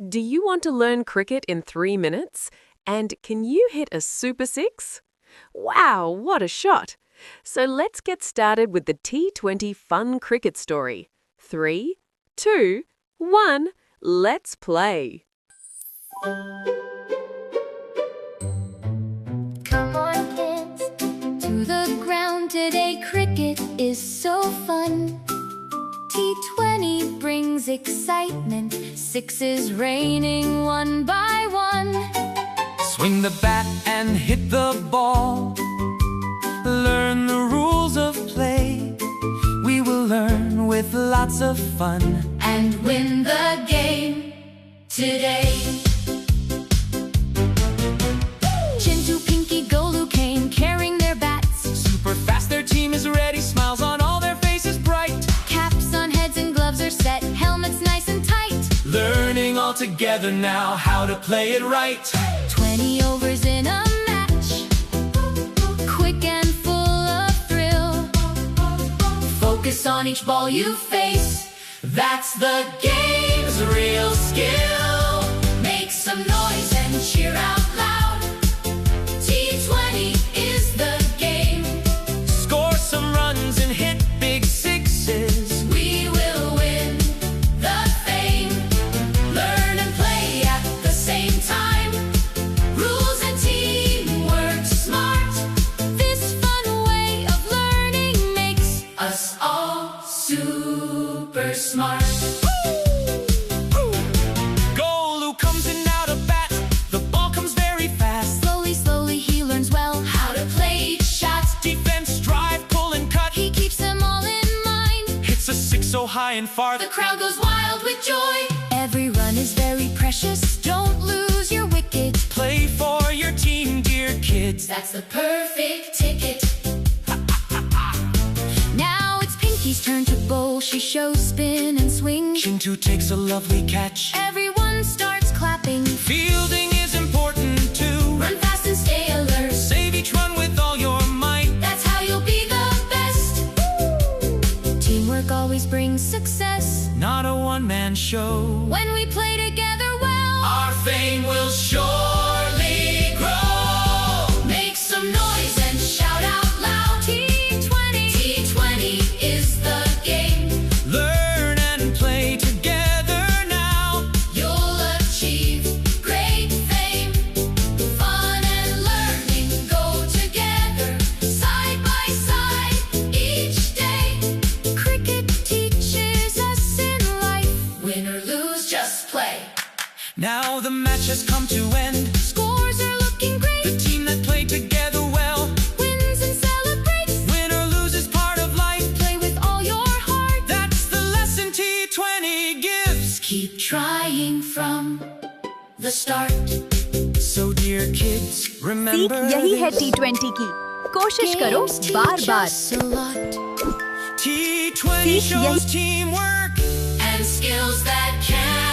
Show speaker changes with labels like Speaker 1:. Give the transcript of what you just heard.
Speaker 1: Do you want to learn cricket in 3 minutes? And can you hit a super six? Wow, what a shot! So let's get started with the T20 fun cricket story. 3, 2, 1, let's play.
Speaker 2: Come on, kids, to the ground today. Cricket is so fun. T20 brings excitement, sixes raining one by one.
Speaker 3: Swing the bat and hit the ball. Learn the rules of play. We will learn with lots of fun
Speaker 2: And win the game today. Chintu, Pinky, Golu came carrying their bats.
Speaker 3: Super fast, their team is ready. Smiles on all their faces bright.
Speaker 2: Caps on heads and gloves are set. Helmets nice and tight.
Speaker 3: Learning all together now how to play it right.
Speaker 2: 20 overs in a match, quick and full of thrill. Focus on each ball you face. That's the game's real skill. Make some noise and cheer out loud. T20 is the game.
Speaker 3: Score some runs and hit big sixes.
Speaker 2: We will win the fame. Learn and play at the same time. Rules and teamwork smart. This fun way of learning makes us all super smart.
Speaker 3: Golu comes in out of bat. The ball comes very fast.
Speaker 2: Slowly, slowly he learns well how to play each shot.
Speaker 3: Defense, drive, pull and cut.
Speaker 2: He keeps them all in mind.
Speaker 3: Hits a six so high and far.
Speaker 2: The crowd goes wild with joy. Every run is very precious. Don't lose your wicket.
Speaker 3: Play for your team, dear kids.
Speaker 2: That's the perfect ticket. Now it's Pinky's turn to bowl. She shows spin and swing.
Speaker 3: Chintu takes a lovely catch.
Speaker 2: Everyone starts clapping.
Speaker 3: Fielding is important too.
Speaker 2: Run fast and stay alert.
Speaker 3: Save each run with all your might.
Speaker 2: That's how you'll be the best. Teamwork always brings success.
Speaker 3: Not a one-man show.
Speaker 2: When we play together well,
Speaker 3: Our fame will surely grow.
Speaker 2: make some noise and shout out loud. T20, T20 is the game.
Speaker 3: Learn and play together now.
Speaker 2: You'll achieve great fame. Fun and learning go together, side by side, each day. Cricket teaches us in life. Win or lose, just play.
Speaker 3: Now the match has come to end.
Speaker 2: Scores are looking
Speaker 3: The
Speaker 2: great.
Speaker 3: team that played together well.
Speaker 2: Wins and celebrates.
Speaker 3: Win or lose is part of life.
Speaker 2: Play with all your heart.
Speaker 3: That's the lesson T20 gives.
Speaker 2: Keep trying from the start.
Speaker 3: So dear kids,
Speaker 4: सीख
Speaker 3: remember
Speaker 4: यही है
Speaker 3: this.
Speaker 4: T20 की कोशिश करो
Speaker 2: Games
Speaker 4: bar
Speaker 2: teach
Speaker 4: bar
Speaker 2: us a lot.
Speaker 3: T20
Speaker 4: सीख
Speaker 3: shows
Speaker 4: यही-
Speaker 3: teamwork.
Speaker 2: And skills that can